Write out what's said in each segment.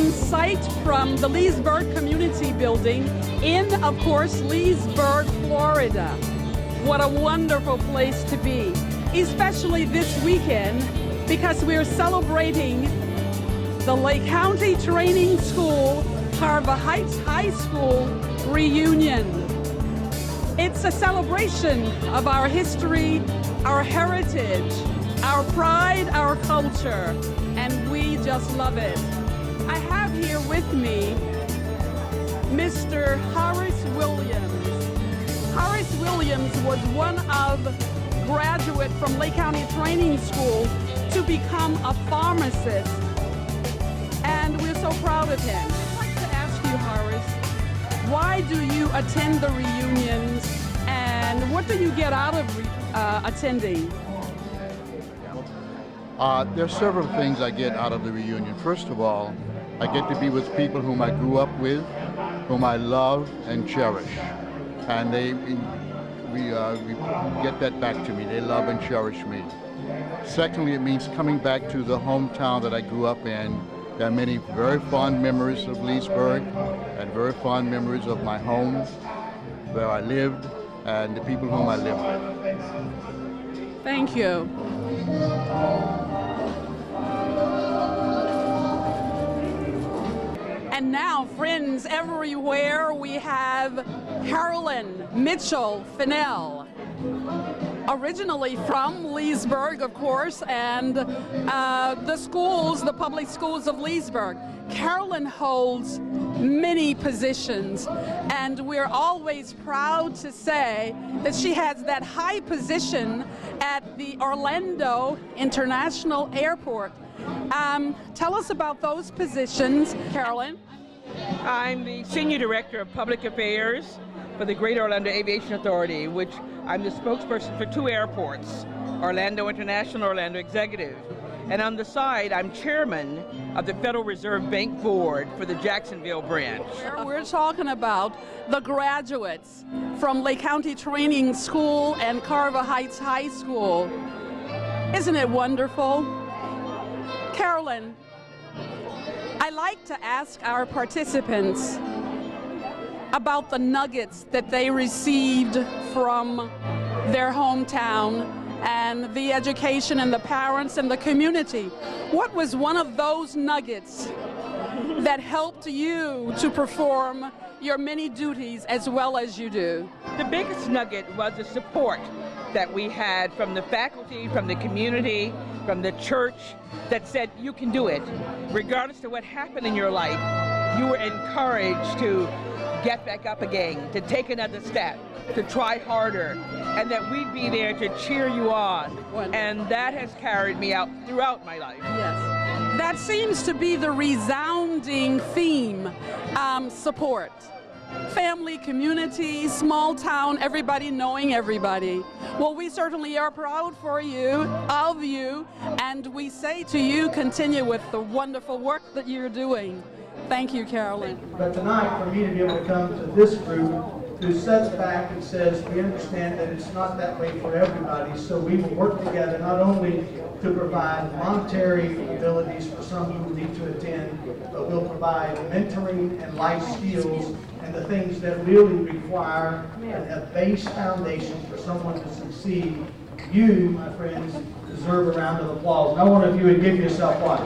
on site from the Leesburg Community Building in, of course, Leesburg, Florida. What a wonderful place to be, especially this weekend, because we're celebrating the Lake County Training School, Carver Heights High School reunion. It's a celebration of our history, our heritage, our pride, our culture, and we just love it. I have here with me Mr. Horace Williams. Horace Williams was one of graduate from Lake County Training School to become a pharmacist, and we're so proud of him. I'd like to ask you, Horace, why do you attend the reunions, and what do you get out of attending? There are several things I get out of the reunion. First of all, I get to be with people whom I grew up with, whom I love and cherish, and we get that back to me. They love and cherish me. Secondly, it means coming back to the hometown that I grew up in. There are many very fond memories of Leesburg and very fond memories of my home, where I lived, and the people whom I lived with. Thank you. And now, friends everywhere, we have Carolyn Mitchell Fennell. Originally from Leesburg, of course, and the public schools of Leesburg. Carolyn holds many positions, and we're always proud to say that she has that high position at the Orlando International Airport. Tell us about those positions, Carolyn. I'm the Senior Director of Public Affairs for the Greater Orlando Aviation Authority, which I'm the spokesperson for two airports, Orlando International, Orlando Executive. And on the side, I'm chairman of the Federal Reserve Bank Board for the Jacksonville branch. We're talking about the graduates from Lake County Training School and Carver Heights High School. Isn't it wonderful? Carolyn, I like to ask our participants about the nuggets that they received from their hometown and the education and the parents and the community. What was one of those nuggets that helped you to perform your many duties as well as you do? The biggest nugget was the support that we had from the faculty, from the community, from the church, that said you can do it. Regardless of what happened in your life, you were encouraged to get back up again, to take another step, to try harder, and that we'd be there to cheer you on. And that has carried me out throughout my life. Yes. That seems to be the resounding theme, support. Family, community, small town, everybody knowing everybody. Well, we certainly are proud of you, and we say to you, continue with the wonderful work that you're doing. Thank you, Carolyn. But tonight, for me to be able to come to this group who sits back and says, we understand that it's not that way for everybody, so we will work together not only to provide monetary abilities for some who need to attend, but we'll provide mentoring and life skills and the things that really require a base foundation for someone to succeed. You, my friends, deserve a round of applause. And I wonder if you would give yourself one.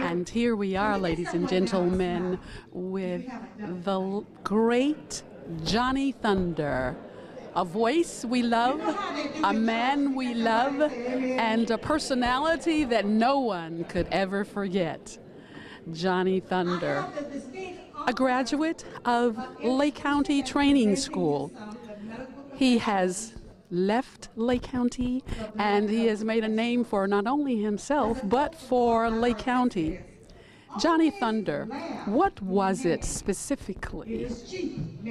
And here we are, ladies and gentlemen, with the great Johnny Thunder. A voice we love, a man we love, and a personality that no one could ever forget. Johnny Thunder, a graduate of Lake County Training School. He has left Lake County, and he has made a name for not only himself, but for Lake County. Johnny Thunder, what was it specifically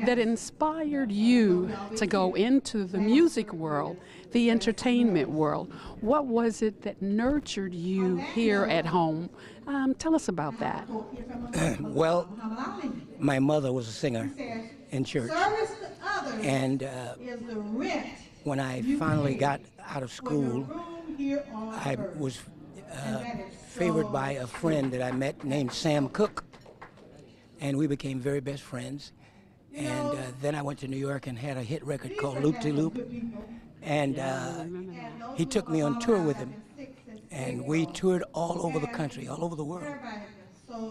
that inspired you to go into the music world, the entertainment world? What was it that nurtured you here at home? Tell us about that. Well, my mother was a singer in church, and when I finally got out of school, I was favored by a friend that I met named Sam Cooke, and we became very best friends. And then I went to New York and had a hit record called Loop de Loop, and he took me on tour with him, and we toured all over the country, all over the world.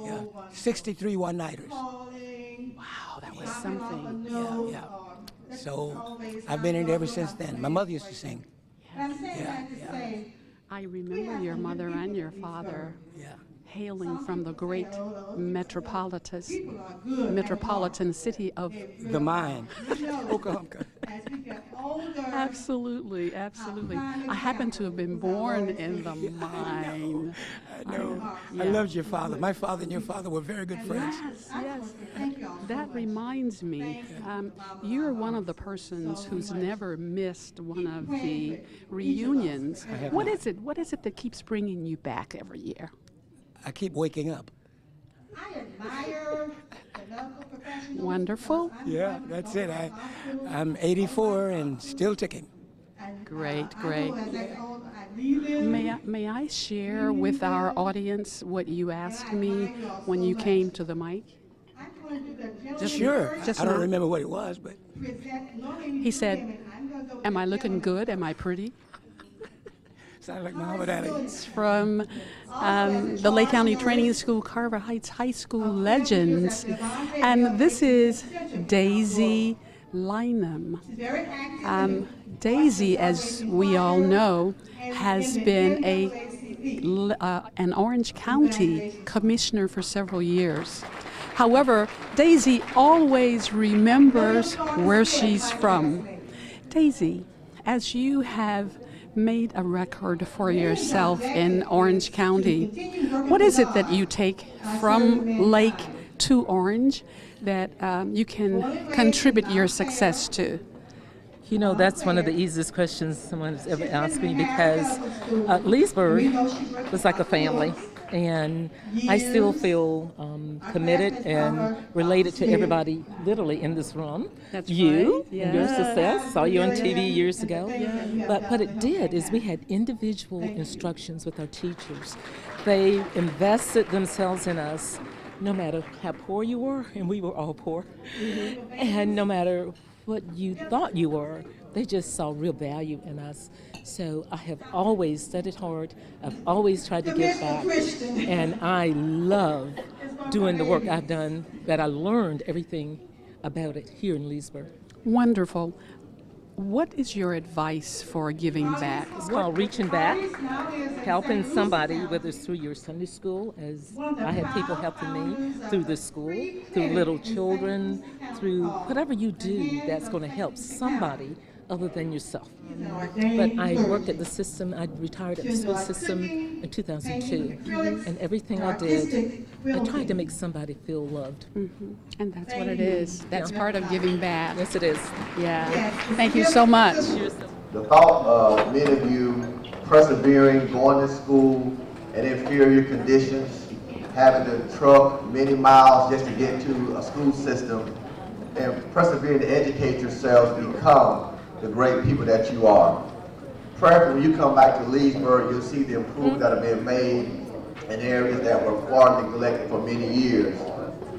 Yeah, 63 one-nighters. Wow, that was something. Yeah. So I've been in it ever since then. My mother used to sing. Yeah. I remember your mother and your father hailing from the great metropolitan city of the mine, Oklahoma. Absolutely. I happen to have been born in the mine. I know. I loved your father. My father and your father were very good friends. Yes. That reminds me, you're one of the persons who's never missed one of the reunions. What is it that keeps bringing you back every year? I keep waking up. I admire the local professionals. Wonderful. Yeah, that's it. I'm 84 and still ticking. Great. May I share with our audience what you asked me when you came to the mic? Sure. I don't remember what it was, but he said, "Am I looking good? Am I pretty?" Sounded like Muhammad Ali. It's from the Lake County Training School, Carver Heights High School Legends. And this is Daisy Lynham. Daisy, as we all know, has been an Orange County commissioner for several years. However, Daisy always remembers where she's from. Daisy, as you have made a record for yourself in Orange County, what is it that you take from Lake to Orange that you can contribute your success to? You know, that's one of the easiest questions someone's ever asked me, because Leesburg was like a family, and I still feel committed and related to everybody literally in this room. That's you right. and your success, saw you on TV years ago. But what it did is we had individual instructions with our teachers. They invested themselves in us no matter how poor you were, and we were all poor, and no matter what you thought you were, they just saw real value in us. So I have always studied hard. I've always tried to give back, and I love doing the work I've done, that I learned everything about it here in Leesburg. Wonderful. What is your advice for giving back? It's called reaching back, helping somebody, whether it's through your Sunday school, as I had people helping me, through the school, through little children, through whatever you do that's going to help somebody other than yourself. But I worked at the system. I retired at the school system in 2002, and everything I did, I tried to make somebody feel loved. And that's what it is. That's part of giving back. Yes, it is. Yeah. Thank you so much. The thought of many of you persevering, going to school in inferior conditions, having to truck many miles just to get to a school system, and persevering to educate yourselves, become the great people that you are. Prayerfully, when you come back to Leesburg, you'll see the improvements that have been made in areas that were far neglected for many years.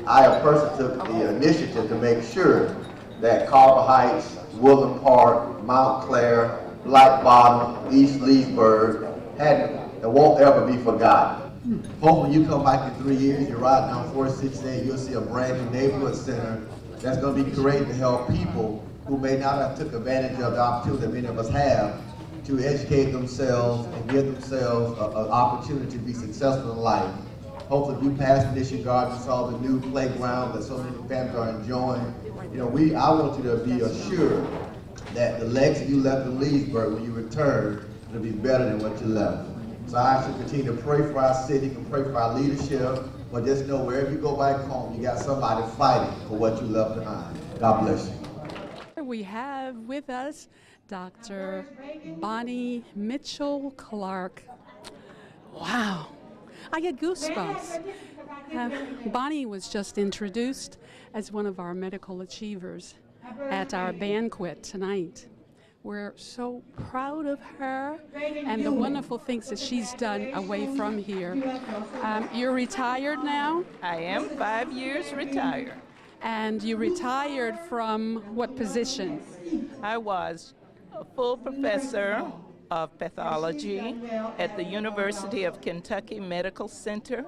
I have personally took the initiative to make sure that Carver Heights, Woodland Park, Mount Clair, Black Bottom, East Leesburg, and won't ever be forgotten. Hopefully, when you come back in 3 years, you're riding down 468, you'll see a brand new neighborhood center that's going to be created to help people who may not have took advantage of the opportunity that many of us have to educate themselves and give themselves an opportunity to be successful in life. Hopefully, if you pass Mission Garden, saw the new playground that so many families are enjoying. You know, I want you to be assured that the legacy you left in Leesburg when you return will be better than what you left. So I ask you to continue to pray for our city and pray for our leadership, but just know wherever you go back home, you got somebody fighting for what you left behind. God bless you. We have with us Dr. Bonnie Mitchell-Clark. Wow, I get goosebumps. Bonnie was just introduced as one of our medical achievers at our banquet tonight. We're so proud of her and the wonderful things that she's done away from here. You're retired now? I am 5 years retired. And you retired from what position? I was a full professor of pathology at the University of Kentucky Medical Center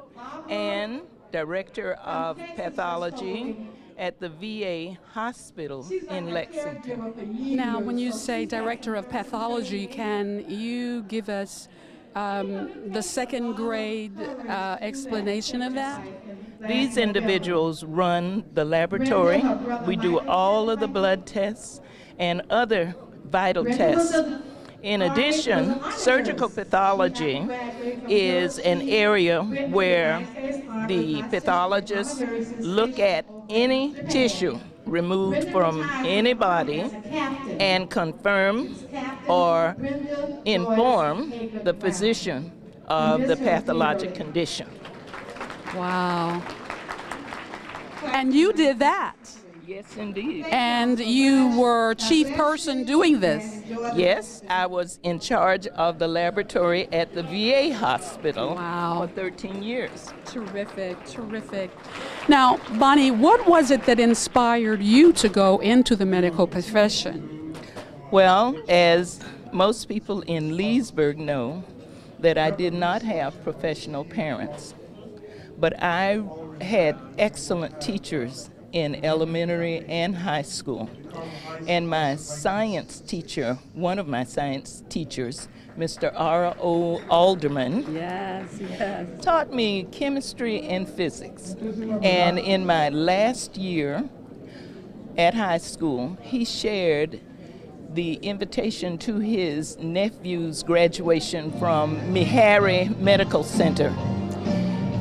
and director of pathology at the VA hospital in Lexington. Now, when you say director of pathology, can you give us the second grade explanation of that? These individuals run the laboratory. We do all of the blood tests and other vital tests. In addition, surgical pathology is an area where the pathologists look at any tissue removed from any body and confirm or inform the physician of the pathologic condition. Wow. And you did that. Yes, indeed. And you were chief person doing this. Yes, I was in charge of the laboratory at the VA hospital Wow. for 13 years. Terrific, terrific. Now, Bonnie, what was it that inspired you to go into the medical profession? Well, as most people in Leesburg know, that I did not have professional parents, but I had excellent teachers in elementary and high school. And my science teacher, one of my science teachers, Mr. R.O. Alderman, Yes. taught me chemistry and physics. And in my last year at high school, he shared the invitation to his nephew's graduation from Meharry Medical Center.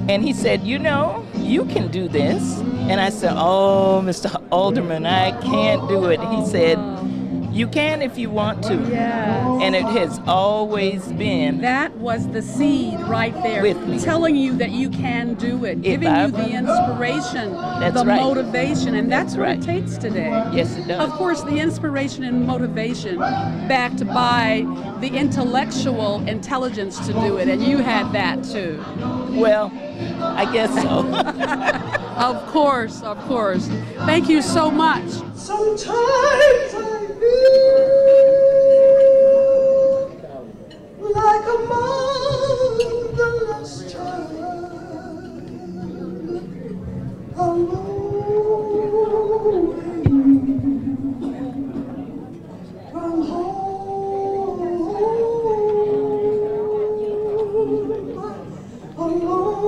And he said, you know, you can do this. And I said, oh, Mr. Alderman, I can't do it. He said, you can if you want to. Yes. And it has always been. That was the seed right there, With me. telling you that you can do it, giving you the inspiration, the right. motivation, and that's what right. it takes today. Yes, it does. Of course, the inspiration and motivation backed by the intellectual intelligence to do it, and you had that too. Well, I guess so. Of course, of course. Thank you so much. Sometimes I feel like a motherless child alone from home, alone.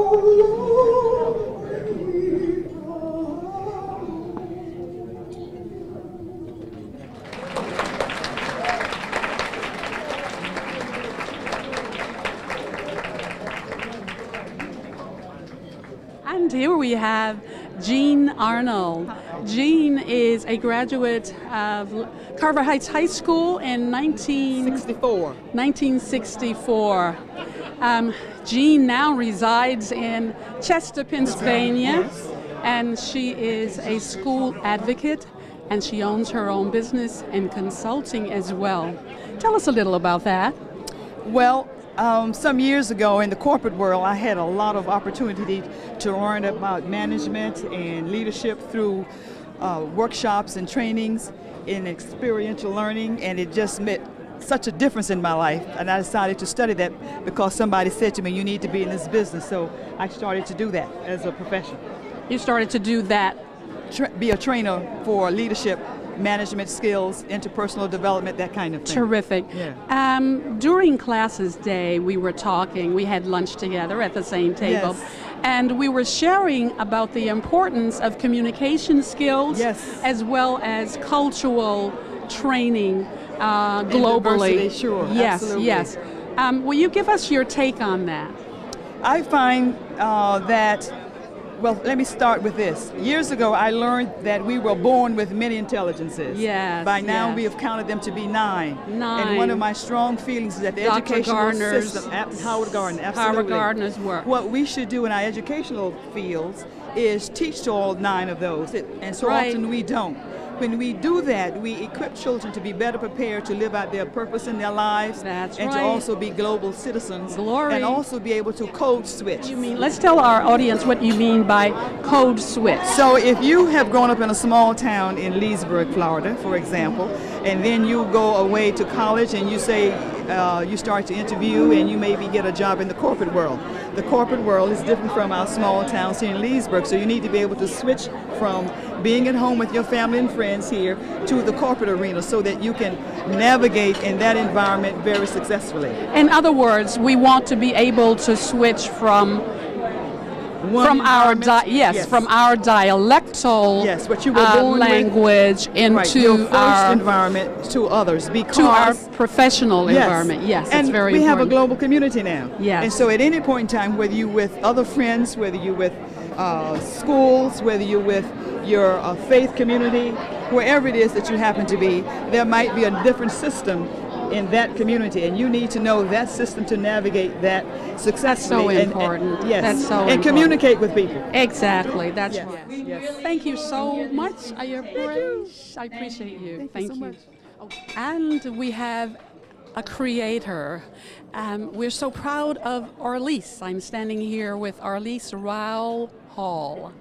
And here we have Jean Arnold. Jean is a graduate of Carver Heights High School in 1964. Jean now resides in Chester, Pennsylvania, and she is a school advocate, and she owns her own business and consulting as well. Tell us a little about that. Well, some years ago in the corporate world, I had a lot of opportunity to learn about management and leadership through workshops and trainings in experiential learning, and it just made such a difference in my life. And I decided to study that because somebody said to me, you need to be in this business. So I started to do that as a profession. You started to do that. Be a trainer for leadership, management skills, interpersonal development, that kind of thing. Terrific. Yeah. During classes day, we were talking, we had lunch together at the same table, Yes. and we were sharing about the importance of communication skills Yes. as well as cultural training globally. Diversity, sure, Yes, absolutely. yes. Will you give us your take on that? I find that, well, let me start with this. Years ago, I learned that we were born with many intelligences. Yes, By now, yes. we have counted them to be 9. 9. And one of my strong feelings is that the Dr. educational Gardner's- system, Howard Gardner, Howard absolutely. Gardner's work. What we should do in our educational fields is teach to all 9 of those, and so Right. often we don't. when we do that, we equip children to be better prepared to live out their purpose in their lives. That's and right. to also be global citizens. Glory. And also be able to code switch. Let's tell our audience what you mean by code switch. So if you have grown up in a small town in Leesburg, Florida, for example, and then you go away to college and you say, you start to interview and you maybe get a job in the corporate world. The corporate world is different from our small towns here in Leesburg, so you need to be able to switch from being at home with your family and friends here to the corporate arena so that you can navigate in that environment very successfully. In other words, we want to be able to switch from our dialectal what you were born language with, into your first our environment to others, because to our professional environment. Yes, and it's very we important. have a global community now. Yes. And so at any point in time, whether you're with other friends, whether you're with schools, whether you're with your faith community, wherever it is that you happen to be, there might be a different system in that community, and you need to know that system to navigate that successfully. That's so important. Yes. That's so and important. communicate with people. Exactly. That's right. Yes. Thank you so much. I appreciate you. Thank you so much. Oh, and we have a creator. We're so proud of Arlise. I'm standing here with Arlise Rowell Hall.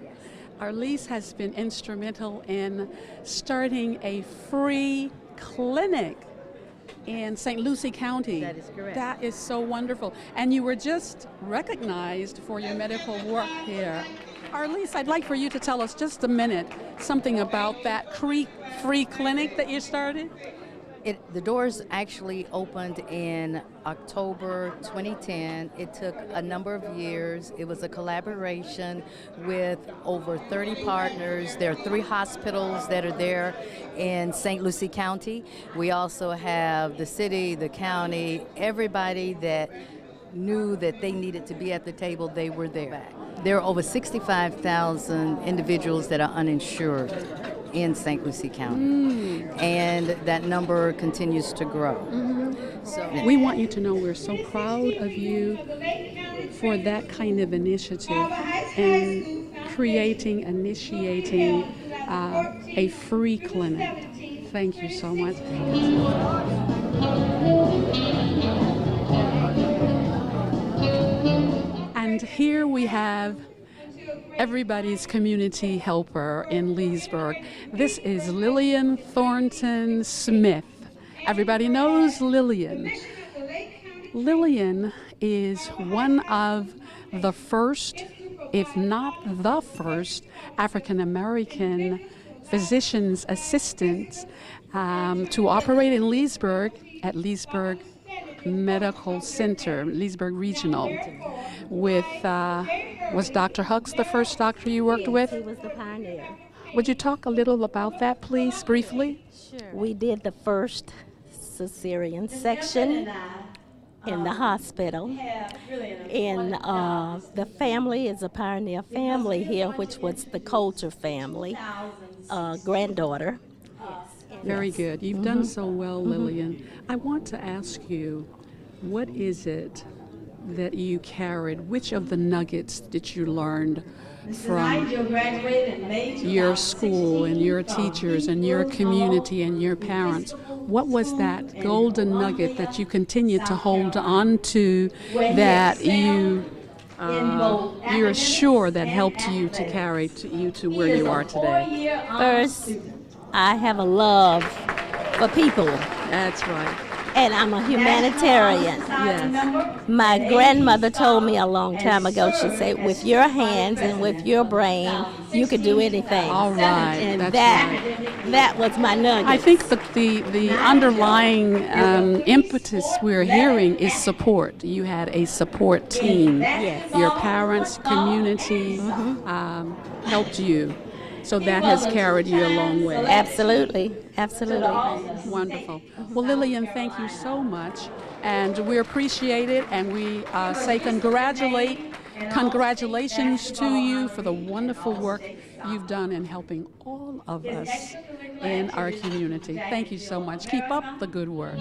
Arlise has been instrumental in starting a free clinic in St. Lucie County. That is correct. That is so wonderful. And you were just recognized for your medical work here. Arlise, I'd like for you to tell us just a minute something about that free clinic that you started. The doors actually opened in October 2010. It took a number of years. It was a collaboration with over 30 partners. There are 3 hospitals that are there in St. Lucie County. We also have the city, the county, everybody that knew that they needed to be at the table, they were there. There are over 65,000 individuals that are uninsured in St. Lucie County, and that number continues to grow. So we want you to know we're so proud of you for that kind of initiative and initiating a free clinic. Thank you so much. And here we have everybody's community helper in Leesburg. This is Lillian Thornton Smith. Everybody knows Lillian. Lillian is one of the first, if not the first, African American physician's assistants to operate in Leesburg at Leesburg Medical Center, Leesburg Regional. With was Dr. Hucks the first doctor you worked with? He was the pioneer. Would you talk a little about that, please, briefly? Sure. We did the first cesarean section in the hospital. And the family is a pioneer family here, which was the Coulter family, granddaughter. Very good. You've done so well, Lillian. I want to ask you, what is it that you carried? Which of the nuggets did you learn from your school and your teachers and your community and your parents? What was that golden nugget that you continue to hold on to that you're sure that helped you to carry you to where you are today? First, I have a love for people. That's right. And I'm a humanitarian. Yes. My grandmother told me a long time ago, she said, with your hands and with your brain, you could do anything. All right. And That's that was my nugget. I think the underlying impetus we're hearing is support. You had a support team. Yes. Your parents, community helped you. So that has carried you a long way. Absolutely. Absolutely. Wonderful. Well, Lillian, thank you so much. And we appreciate it. And we say congratulations to you for the wonderful work you've done in helping all of us in our community. Thank you so much. Keep up the good work.